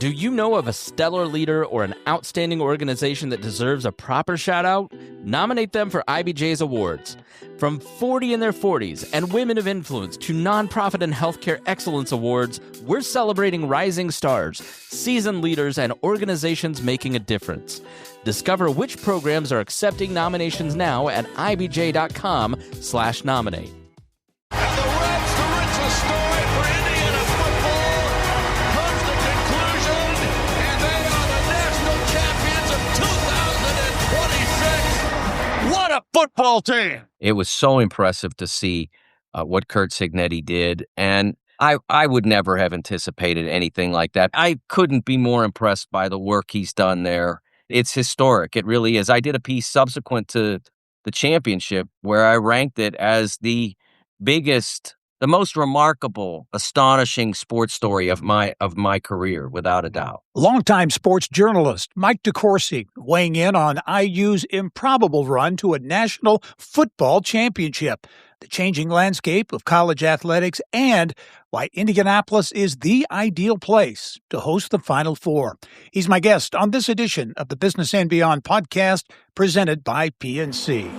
Do you know of a stellar leader or an outstanding organization that deserves a proper shout out? Nominate them for IBJ's awards. From 40 in their 40s and Women of Influence to Nonprofit and Healthcare Excellence Awards, we're celebrating rising stars, seasoned leaders, and organizations making a difference. Discover which programs are accepting nominations now at ibj.com/nominate. And the rags to riches story for Indiana football comes to conclusion, and they are the national champions of 2026. What a football team! It was so impressive to see what Curt Cignetti did, and I would never have anticipated anything like that. I couldn't be more impressed by the work he's done there. It's historic. It really is. I did a piece subsequent to the championship where I ranked it as the biggest, the most remarkable, astonishing sports story of my career, without a doubt. Longtime sports journalist Mike DeCourcy weighing in on IU's improbable run to a national football championship, the changing landscape of college athletics, and why Indianapolis is the ideal place to host the Final Four. He's my guest on this edition of the Business and Beyond podcast presented by PNC.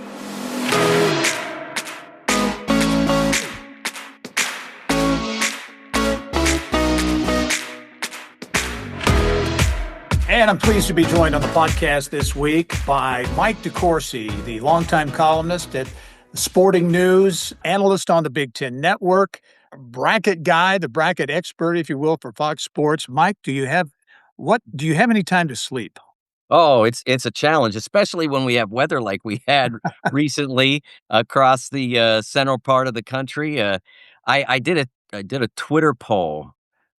And I'm pleased to be joined on the podcast this week by Mike DeCourcy, the longtime columnist at Sporting News, analyst on the Big Ten Network, bracket guy, the bracket expert, if you will, for Fox Sports. Mike, do you have any time to sleep? Oh, it's a challenge, especially when we have weather like we had recently across the central part of the country. I did a Twitter poll.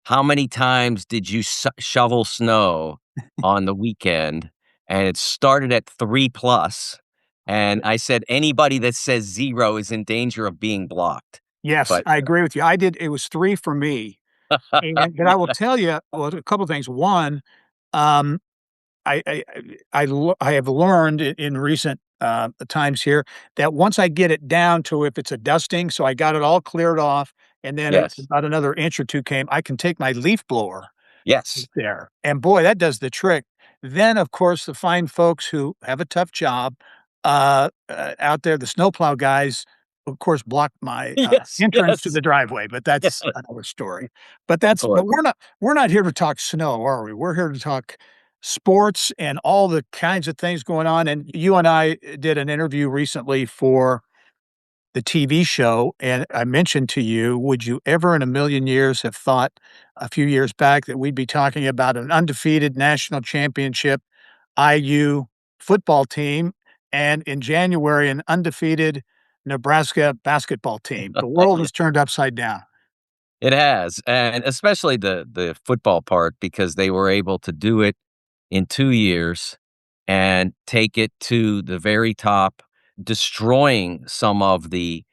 How many times did you shovel snow on the weekend? And it started at 3+. And I said, anybody that says 0 is in danger of being blocked. Yes, I agree with you. I did. It was 3 for me. But I will tell you a couple of things. One, I have learned in recent times here that once I get it down to if it's a dusting, so I got it all cleared off, and then it's about another inch or two came, I can take my leaf blower there. And boy, that does the trick. Then, of course, the fine folks who have a tough job out there, the snowplow guys, of course, blocked my entrance to the driveway, but that's another story. But we're not here to talk snow, are we? We're here to talk sports and all the kinds of things going on. And you and I did an interview recently for the TV show, and I mentioned to you, would you ever in a million years have thought a few years back that we'd be talking about an undefeated national championship IU football team, and in January, an undefeated Nebraska basketball team? The world has turned upside down. It has, and especially the football part, because they were able to do it in 2 years and take it to the very top, destroying some of the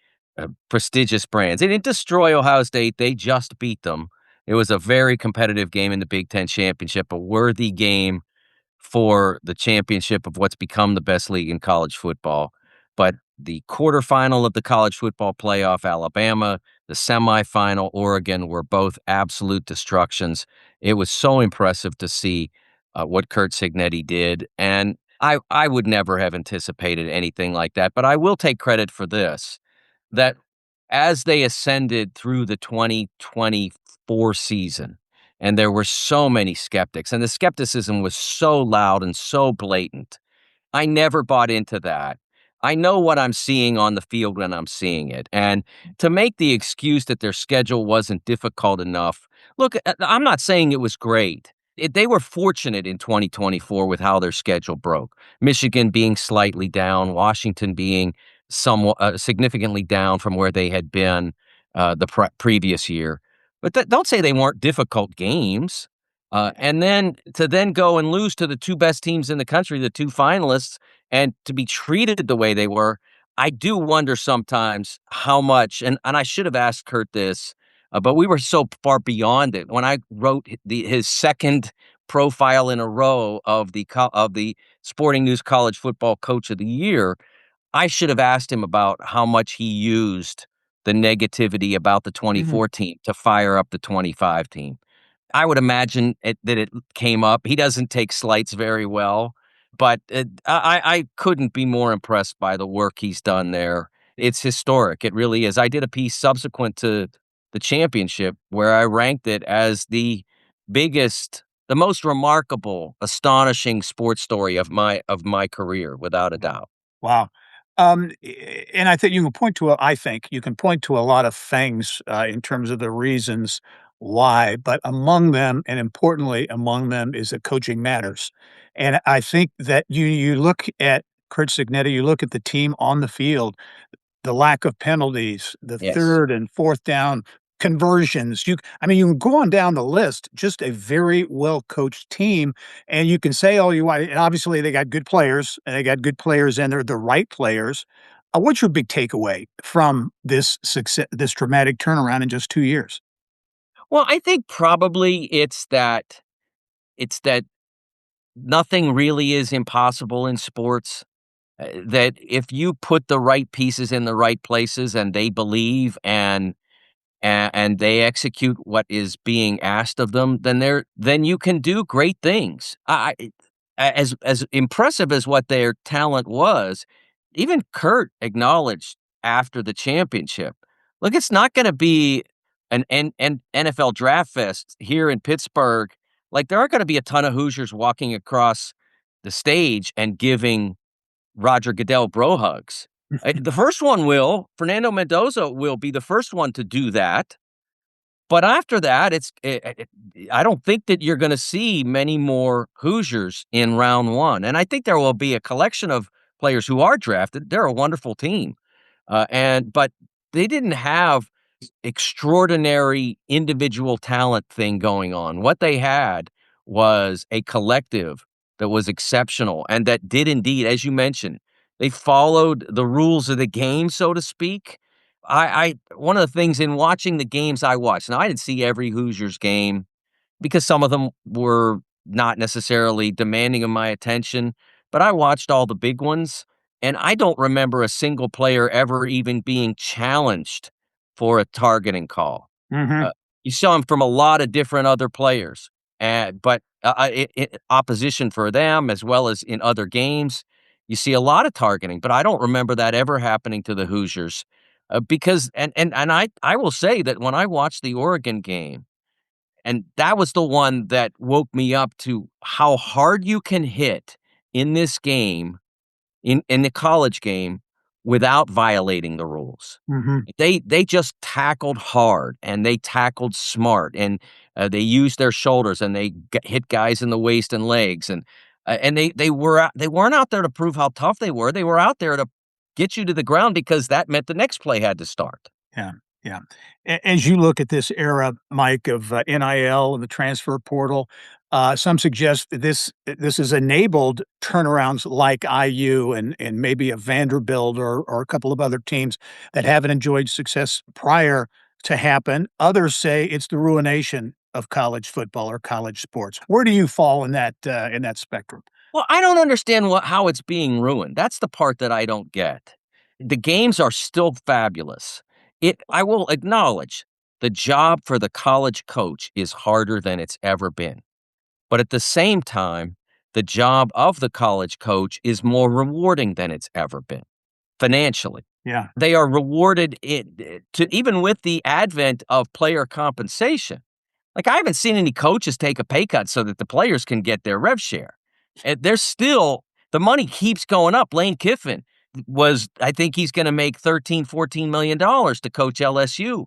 prestigious brands. They didn't destroy Ohio State. They just beat them. It was a very competitive game in the Big Ten championship, a worthy game for the championship of what's become the best league in college football. But the quarterfinal of the college football playoff, Alabama, the semifinal, Oregon, were both absolute destructions. It was so impressive to see what Curt Cignetti did. And I would never have anticipated anything like that. But I will take credit for this, that as they ascended through the 2024 season, and there were so many skeptics, and the skepticism was so loud and so blatant, I never bought into that. I know what I'm seeing on the field when I'm seeing it. And to make the excuse that their schedule wasn't difficult enough, look, I'm not saying it was great. They were fortunate in 2024 with how their schedule broke. Michigan being slightly down, Washington being somewhat significantly down from where they had been the previous year. But don't say they weren't difficult games. And then to go and lose to the two best teams in the country, the two finalists, and to be treated the way they were, I do wonder sometimes how much, and I should have asked Curt this, but we were so far beyond it. When I wrote his second profile in a row of the Sporting News College Football Coach of the Year, I should have asked him about how much he used the negativity about the 24 team to fire up the 25 team. I would imagine that it came up. He doesn't take slights very well, but I couldn't be more impressed by the work he's done there. It's historic. It really is. I did a piece subsequent to the championship where I ranked it as the biggest, the most remarkable, astonishing sports story of my career, without a doubt. Wow. And I think you can point to a lot of things, in terms of the reasons why, but among them, and importantly among them, is that coaching matters. And I think that you look at Curt Cignetti, you look at the team on the field, the lack of penalties, the Yes. 3rd and 4th down conversions. You can go on down the list, just a very well-coached team, and you can say all you want, and obviously they got good players, and they got good players, and they're the right players. What's your big takeaway from this dramatic turnaround in just 2 years? Well, I think probably it's that nothing really is impossible in sports. That if you put the right pieces in the right places and they believe and they execute what is being asked of them, then you can do great things. As impressive as what their talent was, even Kurt acknowledged after the championship. Look, it's not going to be an NFL draft fest here in Pittsburgh. Like there aren't going to be a ton of Hoosiers walking across the stage and giving Roger Goodell bro hugs. The first one will. Fernando Mendoza will be the first one to do that. But after that, I don't think that you're going to see many more Hoosiers in round one. And I think there will be a collection of players who are drafted. They're a wonderful team. But they didn't have extraordinary individual talent thing going on. What they had was a collective that was exceptional and that did indeed, as you mentioned, they followed the rules of the game, so to speak. I one of the things in watching the games I watched, now I didn't see every Hoosiers game because some of them were not necessarily demanding of my attention, but I watched all the big ones, and I don't remember a single player ever even being challenged for a targeting call. Mhm. Uh, you saw him from a lot of different other players, but opposition for them as well as in other games, you see a lot of targeting, but I don't remember that ever happening to the Hoosiers. Because I will say that when I watched the Oregon game, and that was the one that woke me up to how hard you can hit in this game, in the college game, without violating the rules. Mhm. They just tackled hard, and they tackled smart, and, they used their shoulders, and they hit guys in the waist and legs, and they weren't out there to prove how tough they were out there to get you to the ground because that meant the next play had to start. Yeah, yeah. As you look at this era, Mike, of NIL and the transfer portal, some suggest that this has enabled turnarounds like IU and maybe a Vanderbilt or a couple of other teams that haven't enjoyed success prior to happen. Others say it's the ruination of college football or college sports. Where do you fall in that spectrum? Well, I don't understand how it's being ruined. That's the part that I don't get. The games are still fabulous. I will acknowledge the job for the college coach is harder than it's ever been. But at the same time, the job of the college coach is more rewarding than it's ever been financially. Yeah. They are rewarded even with the advent of player compensation. Like, I haven't seen any coaches take a pay cut so that the players can get their rev share. And there's still the money keeps going up. Lane Kiffin I think he's going to make $13, $14 million to coach LSU.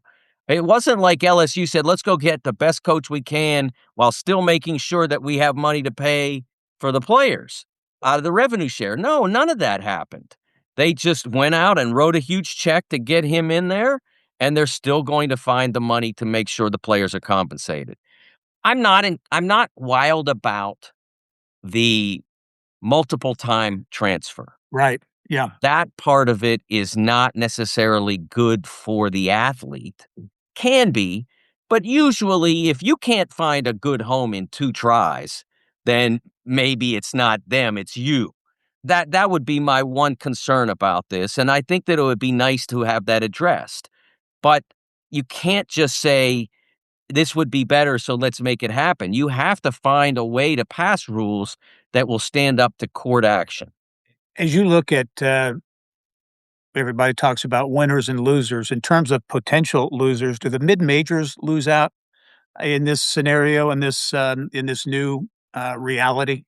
It wasn't like LSU said, let's go get the best coach we can while still making sure that we have money to pay for the players out of the revenue share. No, none of that happened. They just went out and wrote a huge check to get him in there, and they're still going to find the money to make sure the players are compensated. I'm not wild about the multiple time transfer. Right. Yeah. That part of it is not necessarily good for the athlete. Can be, but usually if you can't find a good home in 2 tries, then maybe it's not them, it's you. That would be my one concern about this, and I think that it would be nice to have that addressed. But you can't just say this would be better, so let's make it happen. You have to find a way to pass rules that will stand up to court action. As you look at, everybody talks about winners and losers. In terms of potential losers, do the mid-majors lose out in this scenario, in this new, reality?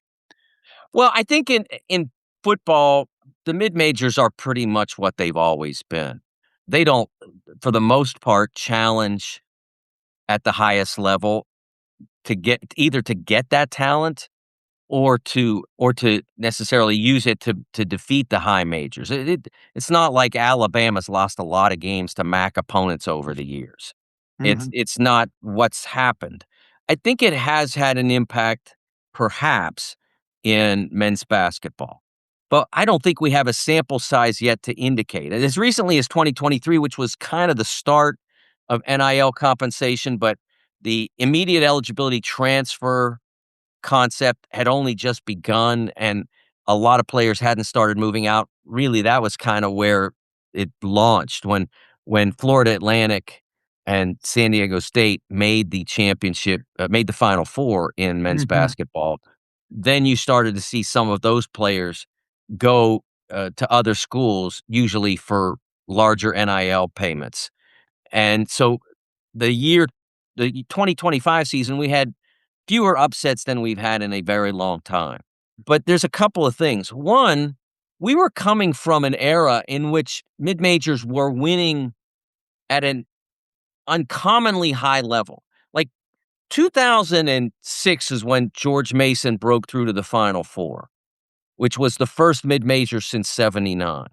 Well, I think in football, the mid-majors are pretty much what they've always been. They don't, for the most part, challenge at the highest level to get that talent or to necessarily use it to defeat the high majors. It's not like Alabama's lost a lot of games to MAC opponents over the years. Mhm. It's not what's happened. I think it has had an impact, perhaps, in men's basketball, but I don't think we have a sample size yet to indicate it. As recently as 2023, which was kind of the start of NIL compensation, but the immediate eligibility transfer concept had only just begun and a lot of players hadn't started moving out. Really, that was kind of where it launched when Florida Atlantic and San Diego State made the championship, made the Final Four in men's Mhm. basketball. Then you started to see some of those players go to other schools, usually for larger NIL payments. And so the year, the 2025 season, we had fewer upsets than we've had in a very long time. But there's a couple of things. One, we were coming from an era in which mid majors were winning at an uncommonly high level. Like 2006 is when George Mason broke through to the Final Four, which was the first mid major since 79.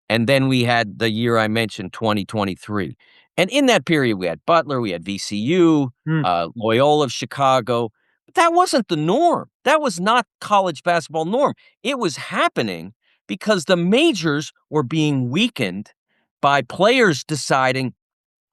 And then we had the year I mentioned, 2023. And in that period, we had Butler, we had VCU, Mm. Loyola of Chicago. But that wasn't the norm. That was not college basketball norm. It was happening because the majors were being weakened by players deciding,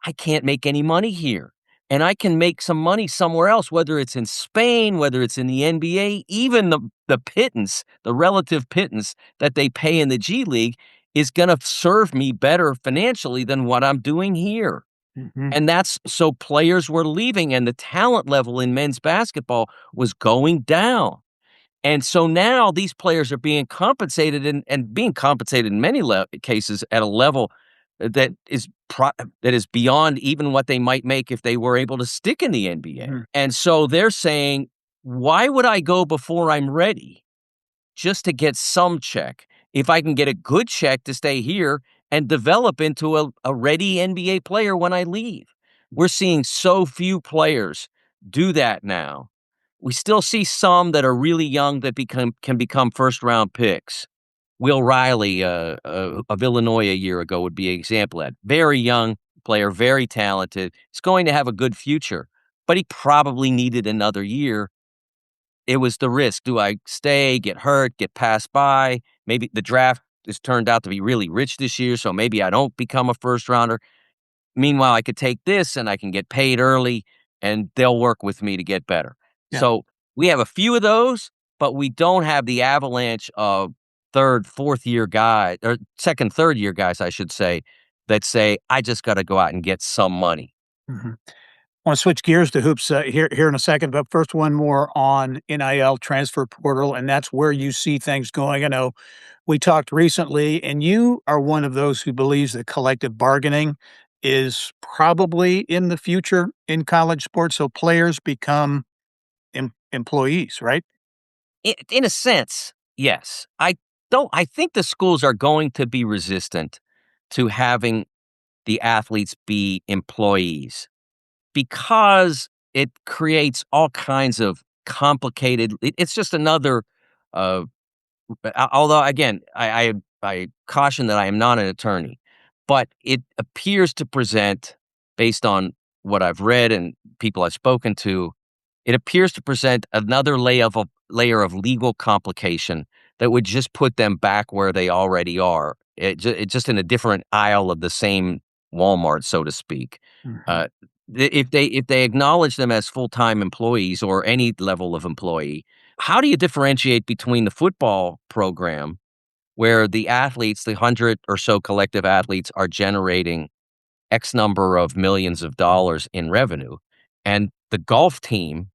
I can't make any money here. And I can make some money somewhere else, whether it's in Spain, whether it's in the NBA, even the pittance, the relative pittance that they pay in the G League is going to serve me better financially than what I'm doing here. Mhm. And that's so players were leaving and the talent level in men's basketball was going down. And so now these players are being compensated and being compensated in many cases at a level that is beyond even what they might make if they were able to stick in the NBA. Mhm. And so they're saying, why would I go before I'm ready just to get some check if I can get a good check to stay here and develop into a ready NBA player when I leave? We're seeing so few players do that now. We still see some that are really young that can become first round picks. Will Riley of Illinois a year ago would be an example of that. Very young player, very talented. He's going to have a good future, but he probably needed another year. It was the risk. Do I stay, get hurt, get passed by? Maybe the draft has turned out to be really rich this year, so maybe I don't become a first rounder. Meanwhile, I could take this and I can get paid early and they'll work with me to get better. Yeah. So we have a few of those, but we don't have the avalanche of third, fourth year guys or second, third year guys, I should say, that say, I just got to go out and get some money. Mhm. I wanna switch gears to hoops, here in a second, but first one more on NIL transfer portal, and that's where you see things going. I know we talked recently, and you are one of those who believes that collective bargaining is probably in the future in college sports, so players become employees, right? In a sense, yes. I think the schools are going to be resistant to having the athletes be employees because it creates all kinds of complicated it's just another uh although again I caution that I am not an attorney, but it appears to present, based on what I've read and people I've spoken to, it appears to present another layer of legal complication that would just put them back where they already are. It just in a different aisle of the same Walmart, so to speak. Mhm. Uh, if they acknowledge them as full-time employees or any level of employee, how do you differentiate between the football program where the athletes, the 100 or so collective athletes, are generating X number of millions of dollars in revenue, And the golf team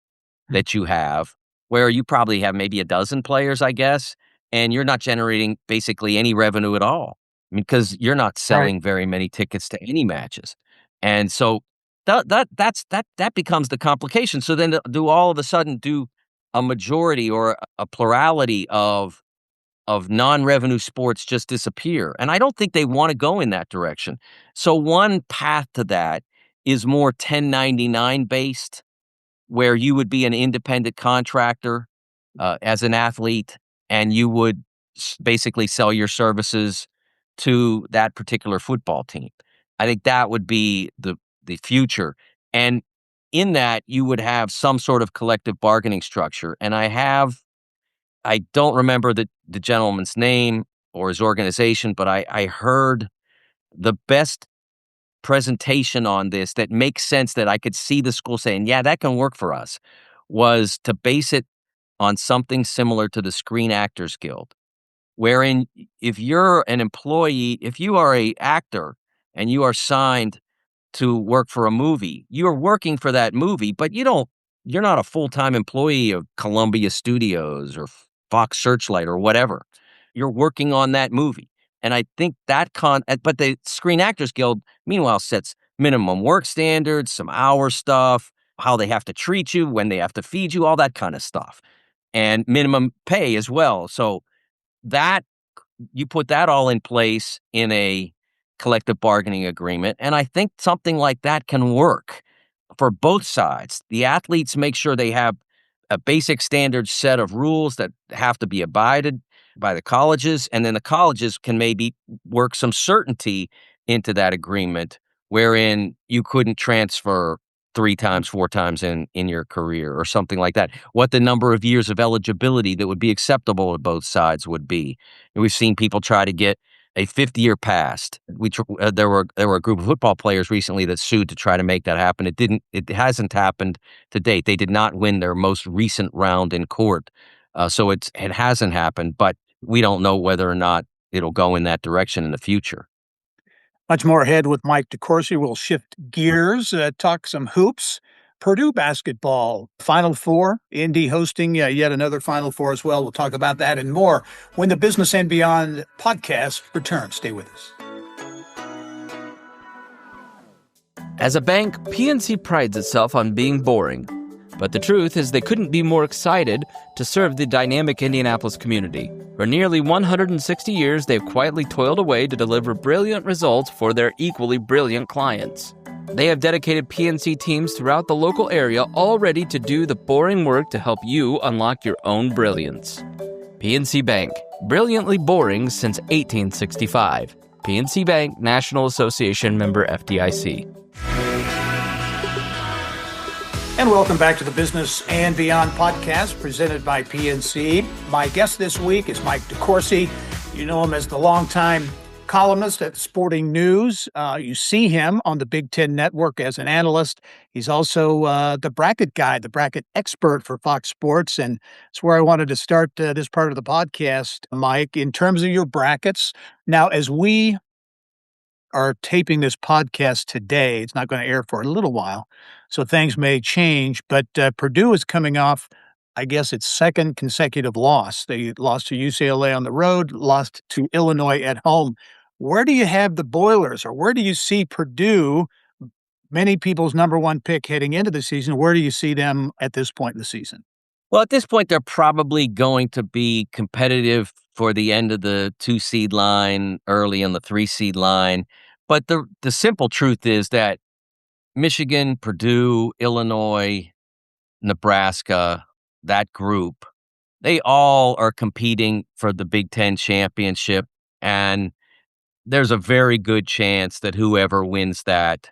that you have, where you probably have maybe a dozen players, I guess, and you're not generating basically any revenue at all because you're not Right. selling very many tickets to any matches. And so that becomes the complication. So then do all of a sudden do a majority or a plurality of non-revenue sports just disappear? And I don't think they want to go in that direction. So one path to that is more 1099 based, where you would be an independent contractor as an athlete, and you would basically sell your services to that particular football team. I think that would be the future. And in that, you would have some sort of collective bargaining structure. And I don't remember the gentleman's name or his organization, but I heard the best presentation on this that makes sense, that I could see the school saying, yeah, that can work for us, was to base it on something similar to the Screen Actors Guild, wherein if you're an employee, if you are a actor and you are signed to work for a movie, you're working for that movie, but you're not a full-time employee of Columbia Studios or Fox Searchlight or whatever. You're working on that movie. And I think but the Screen Actors Guild, meanwhile, sets minimum work standards, some hour stuff, how they have to treat you, when they have to feed you, all that kind of stuff, and minimum pay as well. So that you put that all in place in a collective bargaining agreement, and I think something like that can work for both sides. The athletes make sure they have a basic standard set of rules that have to be abided by the colleges, and then the colleges can maybe work some certainty into that agreement, wherein you couldn't transfer 3 times, 4 times in your career or something like that. What the number of years of eligibility that would be acceptable to both sides would be. And we've seen people try to get a 50-year pass. There were a group of football players recently that sued to try to make that happen. It hasn't happened to date. They did not win their most recent round in court. So it hasn't happened, but we don't know whether or not it'll go in that direction in the future. Much more ahead with Mike DeCourcy. We'll shift gears, talk some hoops. Purdue basketball, Final Four, Indy hosting yet another Final Four as well. We'll talk about that and more when the Business and Beyond podcast returns. Stay with us. As a bank, PNC prides itself on being boring. But the truth is they couldn't be more excited to serve the dynamic Indianapolis community. For nearly 160 years, they've quietly toiled away to deliver brilliant results for their equally brilliant clients. They have dedicated PNC teams throughout the local area, all ready to do the boring work to help you unlock your own brilliance. PNC Bank, brilliantly boring since 1865. PNC Bank, National Association member FDIC. And welcome back to the Business and Beyond podcast presented by PNC. My guest this week is Mike DeCourcy. You know him as the longtime columnist at Sporting News. You see him on the Big Ten Network as an analyst. He's also the bracket guy, the bracket expert for Fox Sports. And it's where I wanted to start this part of the podcast, Mike, in terms of your brackets. Now, as we are taping this podcast today, it's not going to air for a little while, so things may change, but Purdue is coming off, I guess, its second consecutive loss. They lost to UCLA on the road, lost to Illinois at home. Where do you have the Boilers, or where do you see Purdue, many people's number one pick heading into the season? Where do you see them at this point in the season? Well, at this point, they're probably going to be competitive for the end of the 2-seed line, early on the 3-seed line. But the simple truth is that Michigan, Purdue, Illinois, Nebraska, that group, they all are competing for the Big Ten championship. And there's a very good chance that whoever wins that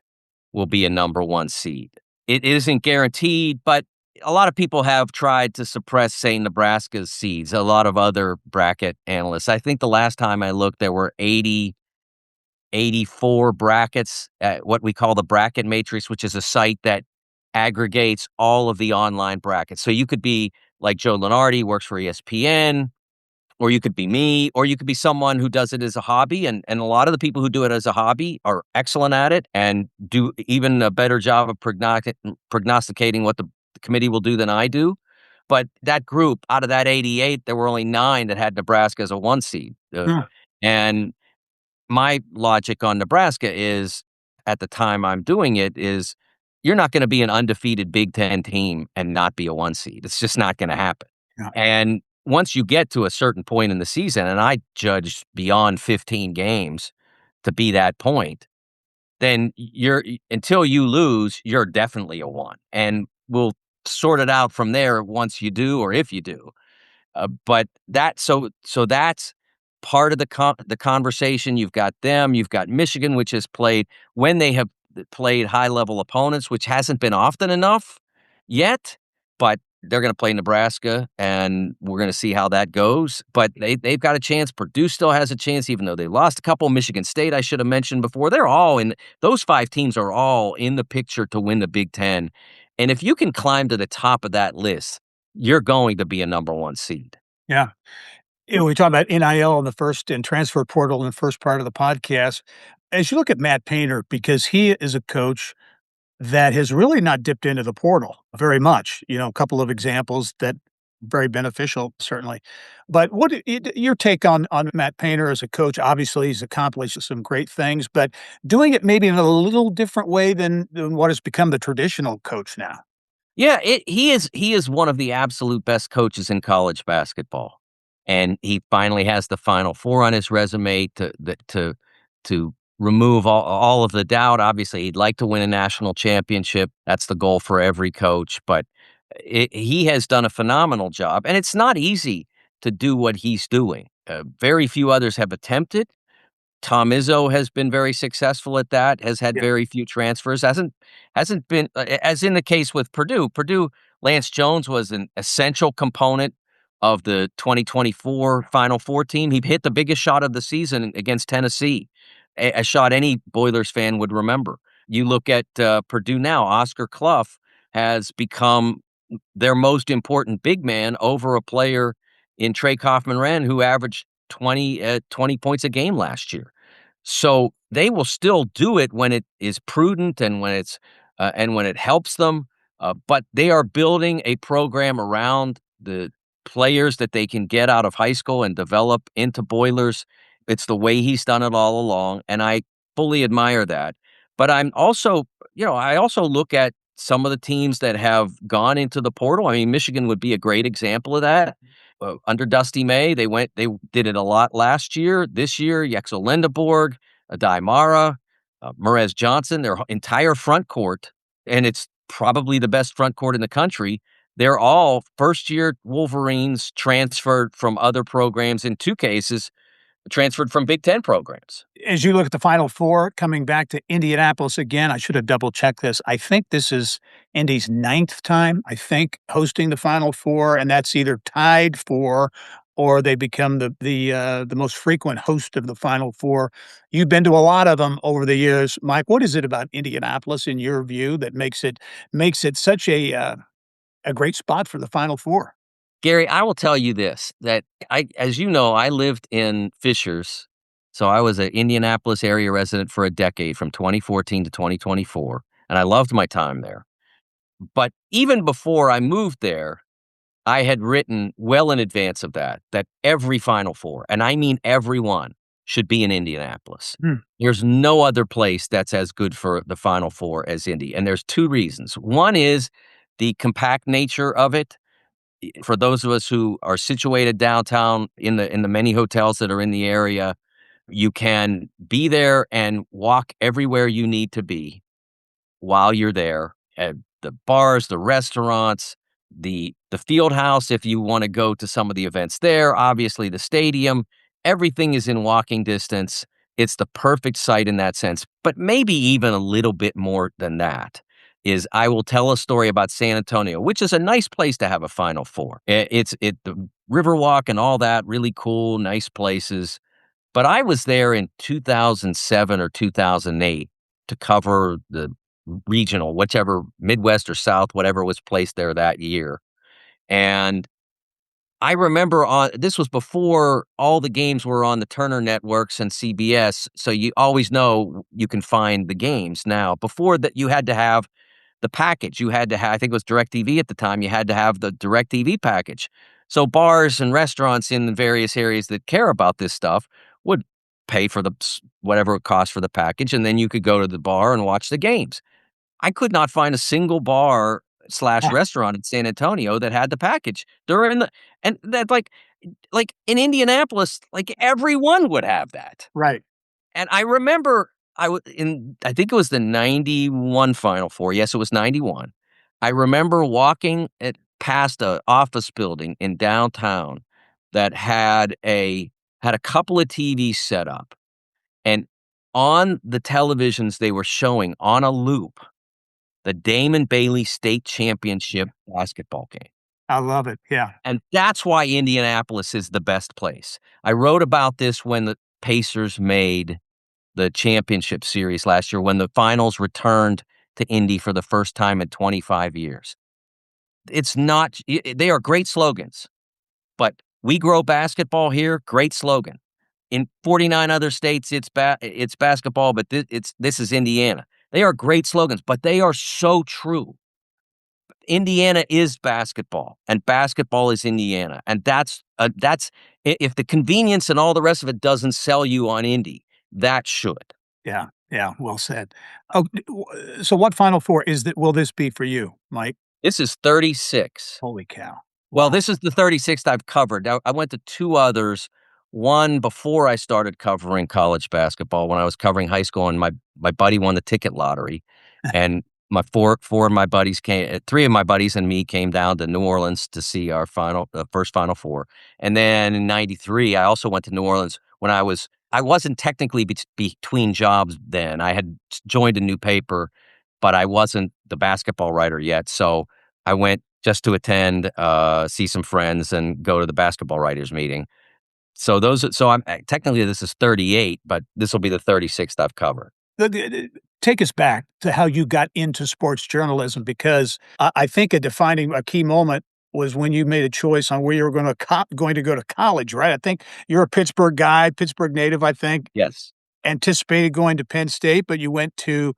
will be a number 1 seed. It isn't guaranteed, but a lot of people have tried to suppress, say, Nebraska's seeds, a lot of other bracket analysts. I think the last time I looked, there were 84 brackets at what we call the Bracket Matrix, which is a site that aggregates all of the online brackets. So you could be like Joe Lunardi, works for ESPN, or you could be me, or you could be someone who does it as a hobby. And a lot of the people who do it as a hobby are excellent at it and do even a better job of prognosticating what the committee will do than I do. But that group, out of that 88, there were only 9 that had Nebraska as a 1 seed. And my logic on Nebraska is, at the time I'm doing it, is you're not going to be an undefeated Big Ten team and not be a 1 seed. It's just not going to happen. Yeah. And once you get to a certain point in the season, and I judged beyond 15 games to be that point, then until you lose, you're definitely a 1. And we'll sort it out from there once you do, or if you do. But so that's part of the conversation. You've got them. You've got Michigan, which has played, when they have played high-level opponents, which hasn't been often enough yet, but they're going to play Nebraska, and we're going to see how that goes. But they've got a chance. Purdue still has a chance, even though they lost a couple. Michigan State, I should have mentioned before. They're all in. Those 5 teams are all in the picture to win the Big Ten. And if you can climb to the top of that list, you're going to be a number 1 seed. Yeah. We talk about NIL in the first and transfer portal in the first part of the podcast. As you look at Matt Painter, because he is a coach that has really not dipped into the portal very much, a couple of examples that very beneficial, certainly. But what your take on Matt Painter as a coach? Obviously, he's accomplished some great things, but doing it maybe in a little different way than what has become the traditional coach now. Yeah, he is one of the absolute best coaches in college basketball, and he finally has the Final Four on his resume to remove all of the doubt. Obviously, he'd like to win a national championship. That's the goal for every coach, but he has done a phenomenal job, and it's not easy to do what he's doing. Very few others have attempted. Tom Izzo has been very successful at that, has had very few transfers, hasn't been, as in the case with Purdue. Lance Jones was an essential component of the 2024 Final Four team. He hit the biggest shot of the season against Tennessee, a shot any Boilers fan would remember. You look at Purdue now, Oscar Clough has become their most important big man over a player in Trey Kaufman-Wren who averaged 20 points a game last year. So they will still do it when it is prudent and when it helps them. But they are building a program around the players that they can get out of high school and develop into Boilers. It's the way he's done it all along, and I fully admire that. But I'm also, I also look at some of the teams that have gone into the portal. I mean, Michigan would be a great example of that. Under Dusty May, they did it a lot last year. This year, Yexel Lindeborg, Adai Mara, Merez Johnson, their entire front court, and it's probably the best front court in the country. They're all first-year Wolverines transferred from other programs, in 2 cases, transferred from Big Ten programs. As you look at the Final Four, coming back to Indianapolis again, I should have double-checked this. I think this is Indy's 9th time, hosting the Final Four, and that's either tied for or they become the most frequent host of the Final Four. You've been to a lot of them over the years. Mike, what is it about Indianapolis, in your view, that makes it such a great spot for the Final Four? Gerry, I will tell you this, that as you know, I lived in Fishers, so I was an Indianapolis area resident for a decade, from 2014 to 2024, and I loved my time there. But even before I moved there, I had written well in advance of that every Final Four, and I mean every one, should be in Indianapolis. There's no other place that's as good for the Final Four as Indy, and there's 2 reasons. One is the compact nature of it. For those of us who are situated downtown in the many hotels that are in the area, you can be there and walk everywhere you need to be while you're there. At the bars, the restaurants, the field house, if you want to go to some of the events there, obviously the stadium, everything is in walking distance. It's the perfect site in that sense, but maybe even a little bit more than that. I will tell a story about San Antonio, which is a nice place to have a Final Four. The Riverwalk and all that, really cool, nice places. But I was there in 2007 or 2008 to cover the regional, whichever, Midwest or South, whatever was placed there that year. And I remember this was before all the games were on the Turner networks and CBS, so you always know you can find the games now. Before that, you had to have the package. You had to have, I think it was DirecTV at the time, you had to have the DirecTV package. So bars and restaurants in the various areas that care about this stuff would pay for whatever it cost for the package, and then you could go to the bar and watch the games. I could not find a single bar slash restaurant in San Antonio that had the package. And that like in Indianapolis, like everyone would have that. Right. And I remember I think it was the 91 Final Four. Yes, it was 91. I remember walking past a office building in downtown that had a couple of TVs set up. And on the televisions they were showing on a loop the Damon Bailey State Championship basketball game. I love it. Yeah. And that's why Indianapolis is the best place. I wrote about this when the Pacers made the championship series last year, when the finals returned to Indy for the first time in 25 years. They are great slogans, but we grow basketball here, great slogan. In 49 other states, it's basketball, but this is Indiana. They are great slogans, but they are so true. Indiana is basketball, and basketball is Indiana, and that's if the convenience and all the rest of it doesn't sell you on Indy, that should. Yeah, yeah, well said. Oh, so what Final Four will this be for you, Mike? This is 36. Holy cow. Well, this is the 36th I've covered. Now, I went to two others, one before I started covering college basketball when I was covering high school, and my buddy won the ticket lottery, and my four of my buddies three of my buddies and me came down to New Orleans to see our first Final Four. And then in 93, I also went to New Orleans when I wasn't technically between jobs then. I had joined a new paper, but I wasn't the basketball writer yet. So I went just to attend, see some friends, and go to the basketball writers meeting. So I'm technically this is 38, but this will be the 36th I've covered. Take us back to how you got into sports journalism, because I think a key moment was when you made a choice on where you were going to go to college, right? I think you're a Pittsburgh guy, Pittsburgh native, I think. Yes. Anticipated going to Penn State, but you went to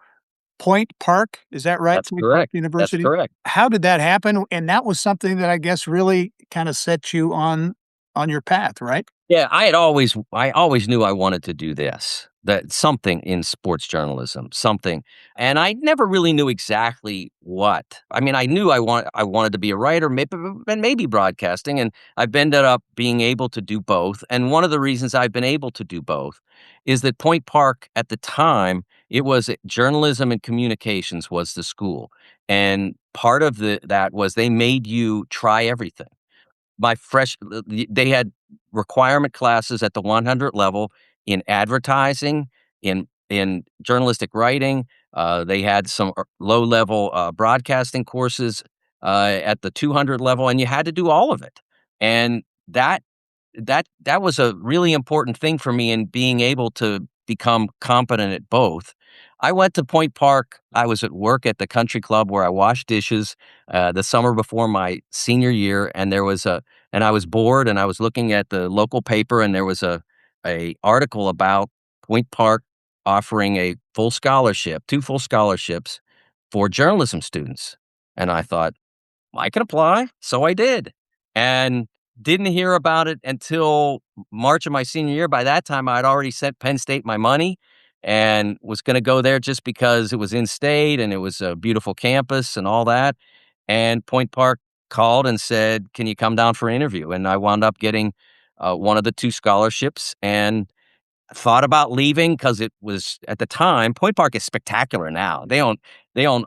Point Park. Is that right? That's Point correct. Park University? That's correct. How did that happen? And that was something that I guess really kind of set you on your path, right? Yeah, I always knew I wanted to do this, that something in sports journalism, something. And I never really knew exactly what. I mean, I knew I wanted to be a writer, maybe broadcasting, and I've ended up being able to do both. And one of the reasons I've been able to do both is that Point Park at the time, it was journalism and communications was the school. And part of that was they made you try everything. They had requirement classes at the 100 level in advertising, in journalistic writing. They had some low level broadcasting courses at the 200 level, and you had to do all of it. And that was a really important thing for me in being able to become competent at both. I went to Point Park. I was at work at the country club where I washed dishes the summer before my senior year, and I was bored, and I was looking at the local paper, and there was a article about Point Park offering a full scholarship, 2 full scholarships for journalism students. And I thought, I can apply. So I did. And didn't hear about it until March of my senior year. By that time, I'd already sent Penn State my money and was going to go there just because it was in state and it was a beautiful campus and all that. And Point Park called and said, "Can you come down for an interview?" And I wound up getting one of the 2 scholarships, and thought about leaving because it was, at the time, Point Park is spectacular now. They own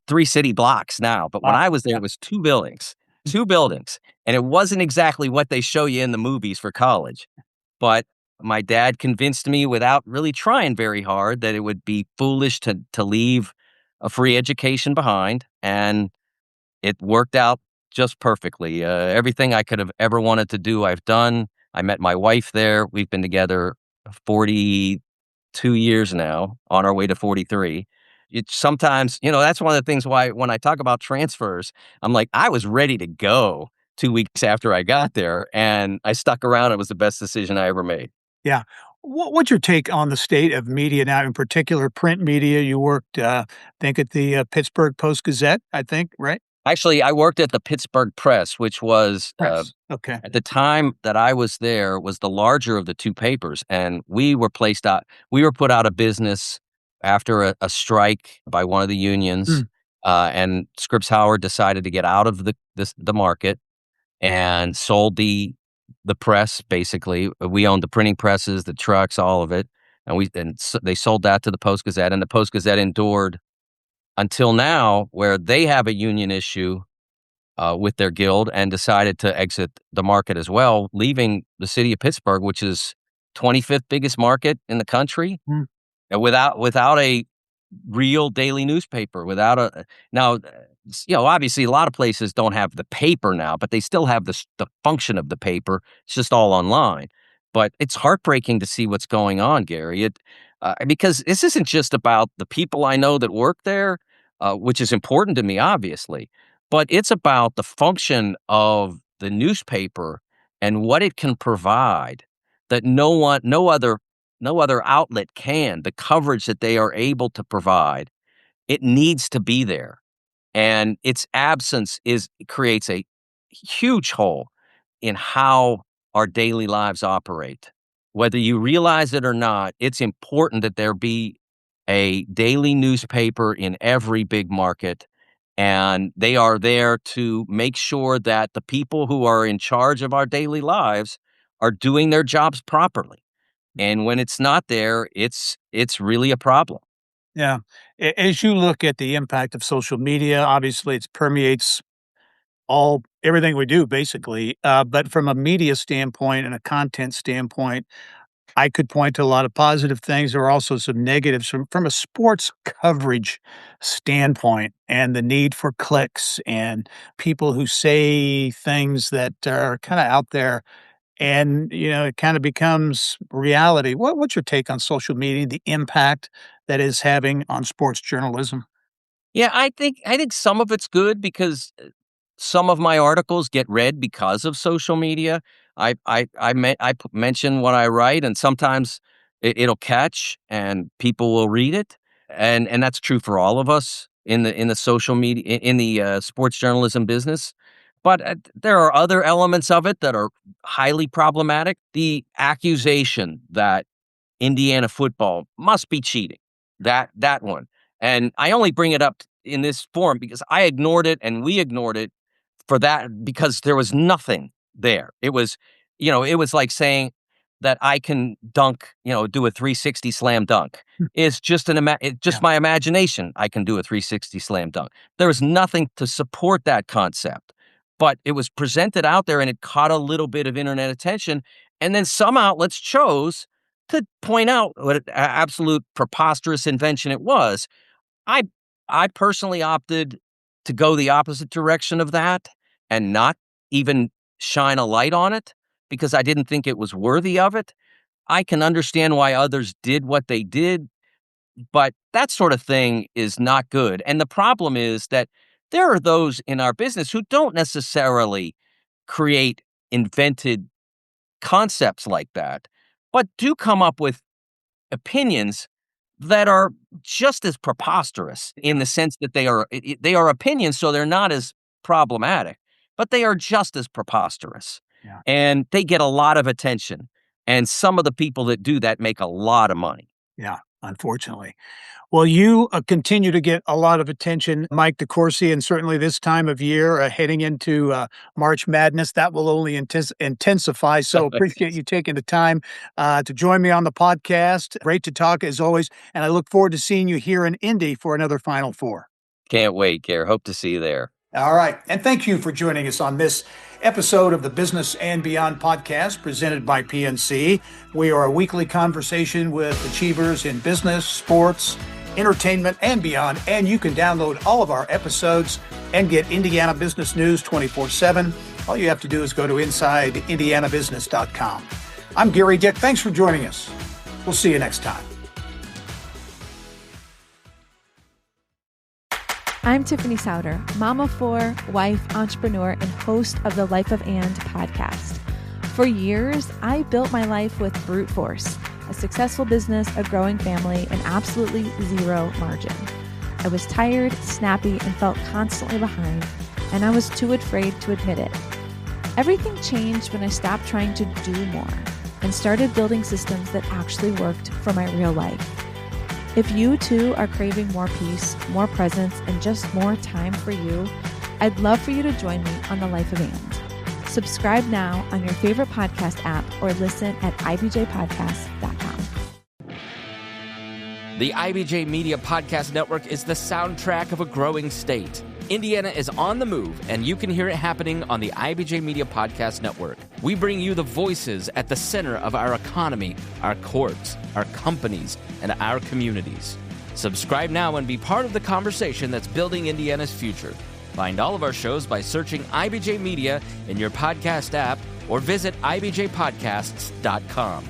3 city blocks now. But when I was there, it was 2 buildings. 2 buildings. And it wasn't exactly what they show you in the movies for college. But my dad convinced me without really trying very hard that it would be foolish to leave a free education behind. And it worked out just perfectly. Everything I could have ever wanted to do, I've done. I met my wife there. We've been together 42 years now, on our way to 43. Sometimes, that's one of the things why when I talk about transfers, I'm like, I was ready to go 2 weeks after I got there, and I stuck around. It was the best decision I ever made. Yeah. What's your take on the state of media now, in particular print media? You worked, I think, at the Pittsburgh Post-Gazette, I think, right? Actually, I worked at the Pittsburgh Press, which was, Press. Okay. at the time that I was there, was the larger of the two papers, and we were put out of business after a strike by one of the unions, and Scripps Howard decided to get out of the market and sold the press, basically. We owned the printing presses, the trucks, all of it, and they sold that to the Post-Gazette, and the Post-Gazette endured until now, where they have a union issue with their guild and decided to exit the market as well, leaving the city of Pittsburgh, which is 25th biggest market in the country, without a real daily newspaper, without a now. Obviously, a lot of places don't have the paper now, but they still have the function of the paper. It's just all online. But it's heartbreaking to see what's going on, Gary. Because this isn't just about the people I know that work there, which is important to me, obviously, but it's about the function of the newspaper and what it can provide that no other outlet can. The coverage that they are able to provide, it needs to be there. And its absence creates a huge hole in how our daily lives operate. Whether you realize it or not, it's important that there be a daily newspaper in every big market, and they are there to make sure that the people who are in charge of our daily lives are doing their jobs properly. And when it's not there, it's really a problem. Yeah. As you look at the impact of social media, obviously it permeates everything we do, basically. But from a media standpoint and a content standpoint, I could point to a lot of positive things. There are also some negatives from a sports coverage standpoint, and the need for clicks and people who say things that are kind of out there, and it kind of becomes reality. What's your take on social media, the impact that is having on sports journalism? Yeah, I think some of it's good because some of my articles get read because of social media. I mention what I write, and sometimes it'll catch, and people will read it, and that's true for all of us in the social media, in the sports journalism business. But there are other elements of it that are highly problematic. The accusation that Indiana football must be cheating, that one, and I only bring it up in this form because I ignored it, and we ignored it for that, because there was nothing there. It was like saying that I can dunk, do a 360 slam dunk. It's just my imagination. I can do a 360 slam dunk. There was nothing to support that concept, but it was presented out there, and it caught a little bit of internet attention. And then some outlets chose to point out what an absolute preposterous invention it was. I personally opted to go the opposite direction of that and not even shine a light on it because I didn't think it was worthy of it. I can understand why others did what they did, but that sort of thing is not good. And the problem is that there are those in our business who don't necessarily create invented concepts like that, but do come up with opinions that are just as preposterous, in the sense that they are opinions, so they're not as problematic, but they are just as preposterous. Yeah. And they get a lot of attention. And some of the people that do that make a lot of money. Yeah, unfortunately. Well, you continue to get a lot of attention, Mike DeCourcy, and certainly this time of year, heading into March Madness, that will only intensify. So appreciate you taking the time to join me on the podcast. Great to talk as always, and I look forward to seeing you here in Indy for another Final Four. Can't wait, Gerry. Hope to see you there. All right. And thank you for joining us on this episode of the Business and Beyond podcast presented by PNC. We are a weekly conversation with achievers in business, sports, entertainment, and beyond. And you can download all of our episodes and get Indiana business news 24/7. All you have to do is go to InsideIndianaBusiness.com. I'm Gerry Dick. Thanks for joining us. We'll see you next time. I'm Tiffany Souter, mom of 4, wife, entrepreneur, and host of the Life of And podcast. For years, I built my life with brute force, a successful business, a growing family, and absolutely zero margin. I was tired, snappy, and felt constantly behind, and I was too afraid to admit it. Everything changed when I stopped trying to do more and started building systems that actually worked for my real life. If you too are craving more peace, more presence, and just more time for you, I'd love for you to join me on the Life of And. Subscribe now on your favorite podcast app or listen at ibjpodcast.com. The IBJ Media Podcast Network is the soundtrack of a growing state. Indiana is on the move, and you can hear it happening on the IBJ Media Podcast Network. We bring you the voices at the center of our economy, our courts, our companies, and our communities. Subscribe now and be part of the conversation that's building Indiana's future. Find all of our shows by searching IBJ Media in your podcast app or visit ibjpodcasts.com.